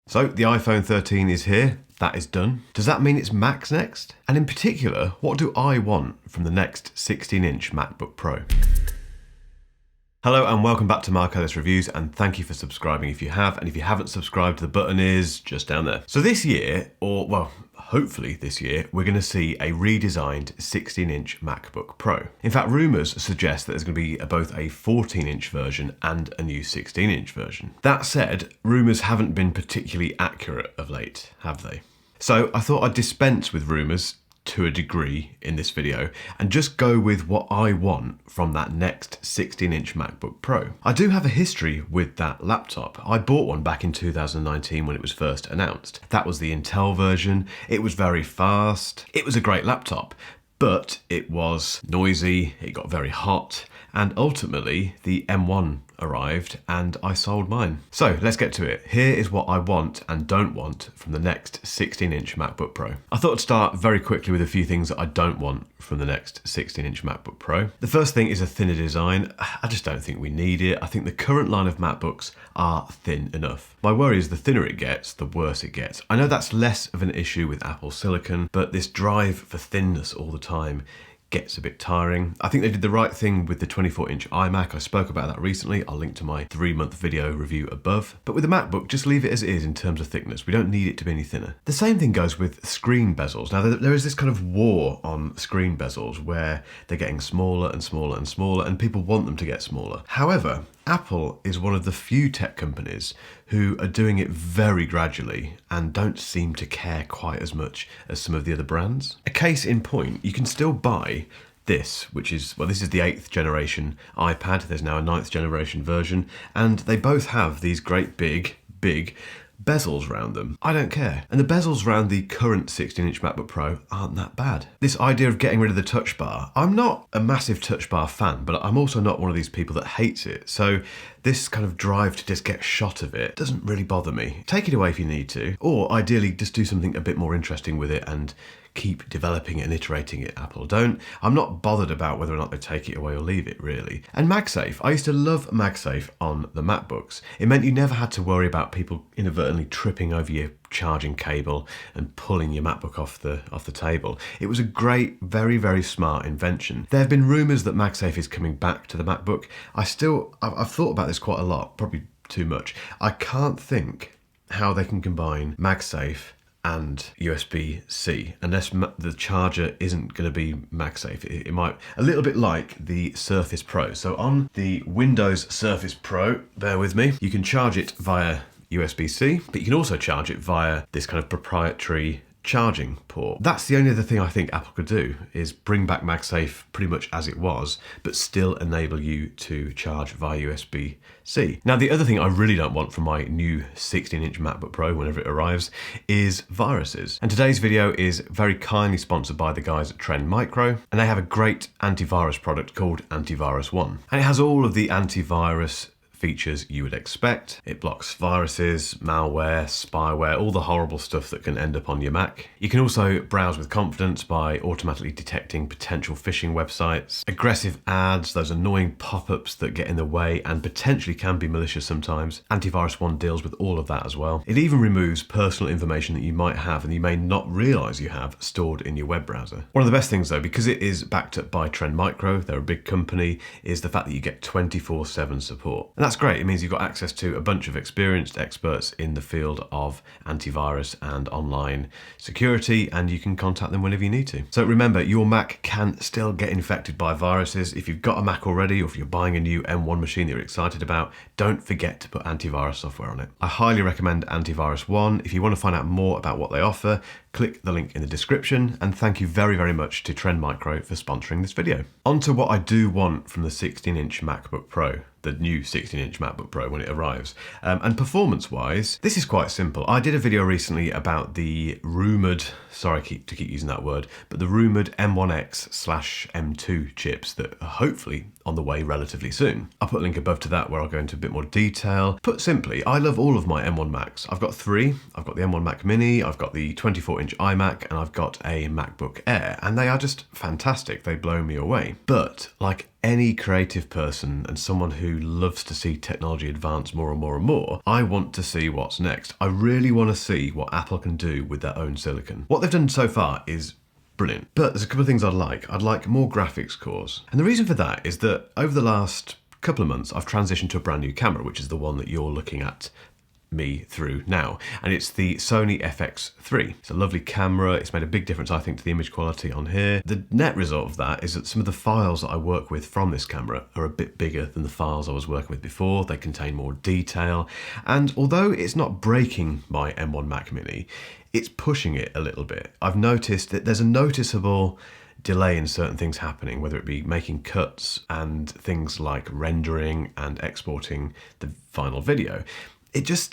So the iPhone 13 is here. That is done. Does that mean it's Mac's next? And in particular, what do I want from the next 16-inch MacBook Pro? Hello and welcome back to Ellis Reviews, and thank you for subscribing if you have, and if you haven't subscribed, the button is just down there. So this year, or well, hopefully this year, we're going to see a redesigned 16-inch MacBook Pro. In fact, rumours suggest that there's going to be both a 14-inch version and a new 16-inch version. That said, rumours haven't been particularly accurate of late, have they? So I thought I'd dispense with rumours to a degree in this video and just go with what I want from that next 16-inch MacBook Pro. I do have a history with that laptop. I bought one back in 2019 when it was first announced. That was the Intel version. It was very fast. It was a great laptop, but it was noisy, it got very hot, and ultimately the M1 arrived and I sold mine. So let's get to it. Here is what I want and don't want from the next 16-inch MacBook Pro. I thought I'd start very quickly with a few things that I don't want from the next 16-inch MacBook Pro. The first thing is a thinner design. I just don't think we need it. I think the current line of MacBooks are thin enough. My worry is the thinner it gets, the worse it gets. I know that's less of an issue with Apple Silicon, but this drive for thinness all the time gets a bit tiring. I think they did the right thing with the 24-inch iMac. I spoke about that recently. I'll link to my 3-month video review above. But with the MacBook, just leave it as it is in terms of thickness. We don't need it to be any thinner. The same thing goes with screen bezels. Now, there is this kind of war on screen bezels where they're getting smaller and smaller and smaller, and people want them to get smaller. However, Apple is one of the few tech companies who are doing it very gradually and don't seem to care quite as much as some of the other brands. A case in point, you can still buy this, which is, well, this is the 8th generation iPad. There's now a 9th generation version, and they both have these great big bezels around them. I don't care. And the bezels around the current 16-inch MacBook Pro aren't that bad. This idea of getting rid of the touch bar, I'm not a massive touch bar fan, but I'm also not one of these people that hates it. So this kind of drive to just get shot of it doesn't really bother me. Take it away if you need to, or ideally just do something a bit more interesting with it and keep developing it and iterating it, Apple. I'm not bothered about whether or not they take it away or leave it, really. And MagSafe, I used to love MagSafe on the MacBooks. It meant you never had to worry about people inadvertently tripping over your charging cable and pulling your MacBook off the table. It was a great, very, very smart invention. There have been rumours that MagSafe is coming back to the MacBook. I've thought about this quite a lot, probably too much. I can't think how they can combine MagSafe and USB-C, unless the charger isn't going to be MagSafe. It might, a little bit like the Surface Pro. So on the Windows Surface Pro, bear with me, you can charge it via USB-C, but you can also charge it via this kind of proprietary charging port. That's the only other thing I think Apple could do, is bring back MagSafe pretty much as it was, but still enable you to charge via USB-C. Now, the other thing I really don't want from my new 16-inch MacBook Pro whenever it arrives is viruses. And today's video is very kindly sponsored by the guys at Trend Micro, and they have a great antivirus product called Antivirus One. And it has all of the antivirus features you would expect. It blocks viruses, malware, spyware, all the horrible stuff that can end up on your Mac. You can also browse with confidence by automatically detecting potential phishing websites, aggressive ads, those annoying pop-ups that get in the way and potentially can be malicious sometimes. Antivirus One deals with all of that as well. It even removes personal information that you might have and you may not realize you have stored in your web browser. One of the best things though, because it is backed up by Trend Micro, they're a big company, is the fact that you get 24/7 support. And that's great. It means you've got access to a bunch of experienced experts in the field of antivirus and online security, and you can contact them whenever you need to. So remember, your Mac can still get infected by viruses. If you've got a Mac already, or if you're buying a new M1 machine that you're excited about, don't forget to put antivirus software on it. I highly recommend Antivirus One. If you want to find out more about what they offer, click the link in the description, and thank you very, very much to Trend Micro for sponsoring this video. On to what I do want from the 16-inch MacBook Pro, the new 16-inch MacBook Pro when it arrives. And performance-wise, this is quite simple. I did a video recently about the rumoured, sorry to keep using that word, but the rumoured M1X/M2 chips that are hopefully on the way relatively soon. I'll put a link above to that where I'll go into a bit more detail. Put simply, I love all of my M1 Macs. I've got 3. I've got the M1 Mac Mini, I've got the 24-inch iMac, and I've got a MacBook Air, and they are just fantastic. They blow me away. But like any creative person and someone who loves to see technology advance more and more and more, I want to see what's next. I really want to see what Apple can do with their own silicon. What they've done so far is brilliant, but there's a couple of things I'd like. I'd like more graphics cores. And the reason for that is that over the last couple of months, I've transitioned to a brand new camera, which is the one that you're looking at me through now, and it's the Sony FX3. It's a lovely camera. It's made a big difference, I think, to the image quality on here. The net result of that is that some of the files that I work with from this camera are a bit bigger than the files I was working with before. They contain more detail, and although it's not breaking my M1 Mac Mini, it's pushing it a little bit. I've noticed that there's a noticeable delay in certain things happening, whether it be making cuts and things like rendering and exporting the final video.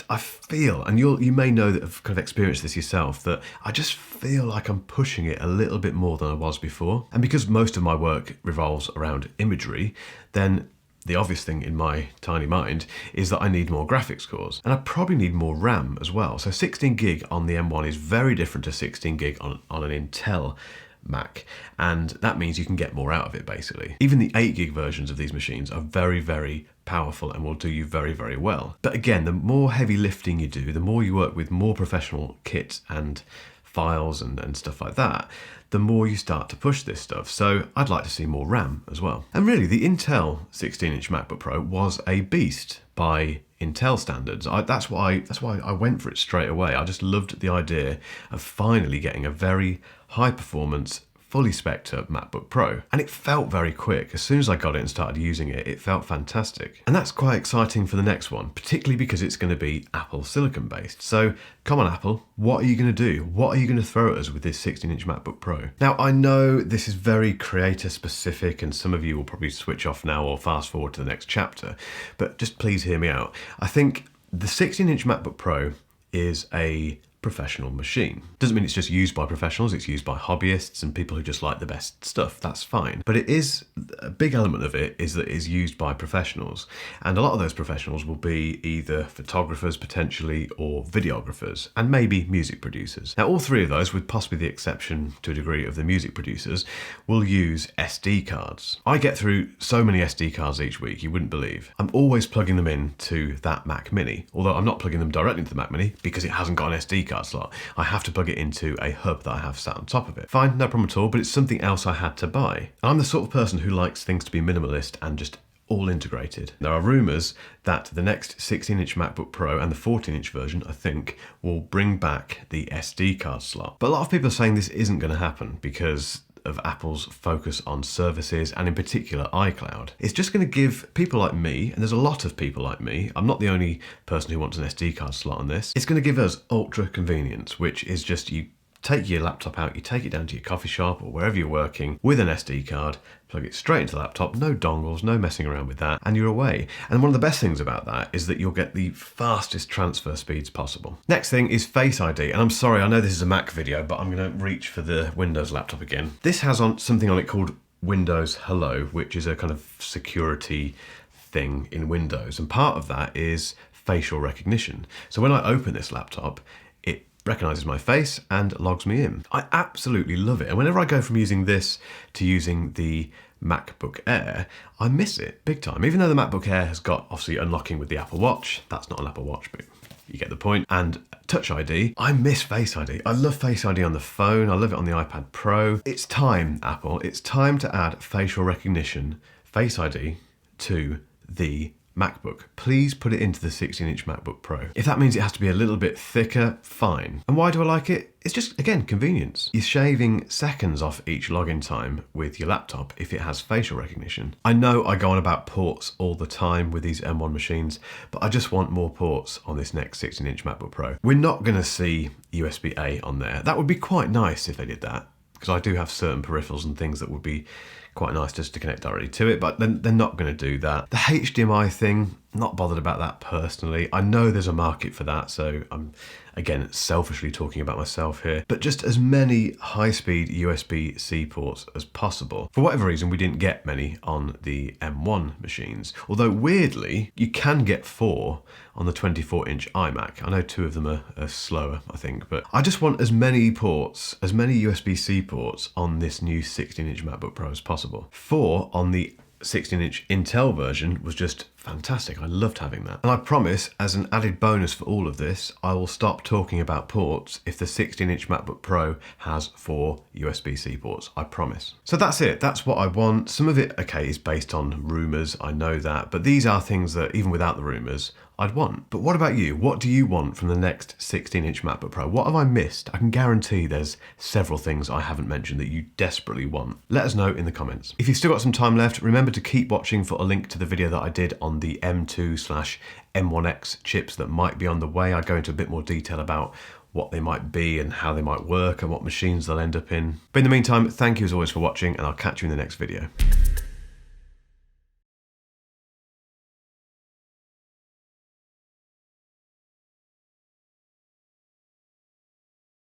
I feel, and you may know that I've kind of experienced this yourself, that I just feel like I'm pushing it a little bit more than I was before. And because most of my work revolves around imagery, then the obvious thing in my tiny mind is that I need more graphics cores. And I probably need more RAM as well. So 16 gig on the M1 is very different to 16 gig on an Intel Mac, and that means you can get more out of it basically. Even the 8 gig versions of these machines are very, very powerful and will do you very, very well. But again, the more heavy lifting you do, the more you work with more professional kits and files and stuff like that, the more you start to push this stuff. So I'd like to see more RAM as well. And really, the Intel 16-inch MacBook Pro was a beast by Intel standards. That's why I went for it straight away. I just loved the idea of finally getting a very high performance, fully spec'd up MacBook Pro. And it felt very quick. As soon as I got it and started using it, it felt fantastic. And that's quite exciting for the next one, particularly because it's going to be Apple silicon based. So come on, Apple, what are you going to do? What are you going to throw at us with this 16-inch MacBook Pro? Now, I know this is very creator specific and some of you will probably switch off now or fast forward to the next chapter, but just please hear me out. I think the 16-inch MacBook Pro is a professional machine. Doesn't mean it's just used by professionals, it's used by hobbyists and people who just like the best stuff, that's fine. But it is, a big element of it is that it is used by professionals. And a lot of those professionals will be either photographers potentially or videographers and maybe music producers. Now all three of those, with possibly the exception to a degree of the music producers, will use SD cards. I get through so many SD cards each week, you wouldn't believe. I'm always plugging them in to that Mac Mini, although I'm not plugging them directly into the Mac Mini because it hasn't got an SD card slot. I have to plug it into a hub that I have sat on top of it. Fine, no problem at all, but it's something else I had to buy. I'm the sort of person who likes things to be minimalist and just all integrated. There are rumours that the next 16-inch MacBook Pro and the 14-inch version, I think, will bring back the SD card slot. But a lot of people are saying this isn't going to happen because of Apple's focus on services and in particular iCloud. It's just going to give people like me, and there's a lot of people like me, I'm not the only person who wants an SD card slot on this, it's going to give us ultra convenience, which is just you take your laptop out, you take it down to your coffee shop or wherever you're working with an SD card, plug it straight into the laptop, no dongles, no messing around with that, and you're away. And one of the best things about that is that you'll get the fastest transfer speeds possible. Next thing is Face ID, and I'm sorry, I know this is a Mac video, but I'm going to reach for the Windows laptop again. This has something on it called Windows Hello, which is a kind of security thing in Windows, and part of that is facial recognition. So when I open this laptop, it recognises my face and logs me in. I absolutely love it. And whenever I go from using this to using the MacBook Air, I miss it big time. Even though the MacBook Air has got obviously unlocking with the Apple Watch, that's not an Apple Watch, but you get the point, and Touch ID, I miss Face ID. I love Face ID on the phone, I love it on the iPad Pro. It's time, Apple, it's time to add facial recognition, Face ID, to the MacBook. Please put it into the 16-inch MacBook Pro. If that means it has to be a little bit thicker, fine. And why do I like it? It's just, again, convenience. You're shaving seconds off each login time with your laptop if it has facial recognition. I know I go on about ports all the time with these M1 machines, but I just want more ports on this next 16-inch MacBook Pro. We're not going to see USB-A on there. That would be quite nice if they did that, because I do have certain peripherals and things that would be quite nice just to connect directly to it, but then they're not going to do that. The HDMI thing, not bothered about that personally. I know there's a market for that, so I'm, again, selfishly talking about myself here, but just as many high-speed USB-C ports as possible. For whatever reason, we didn't get many on the M1 machines, although weirdly, you can get 4 on the 24-inch iMac. I know 2 of them are slower, I think, but I just want as many ports, as many USB-C ports on this new 16-inch MacBook Pro as possible. 4 on the 16-inch Intel version was just fantastic. I loved having that. And I promise, as an added bonus for all of this, I will stop talking about ports if the 16-inch MacBook Pro has 4 USB-C ports. I promise. So that's it. That's what I want. Some of it, okay, is based on rumours. I know that. But these are things that, even without the rumours, I'd want. But what about you? What do you want from the next 16-inch MacBook Pro? What have I missed? I can guarantee there's several things I haven't mentioned that you desperately want. Let us know in the comments. If you've still got some time left, remember to keep watching for a link to the video that I did on the M2/M1X chips that might be on the way. I go into a bit more detail about what they might be and how they might work and what machines they'll end up in. But in the meantime, thank you as always for watching, and I'll catch you in the next video.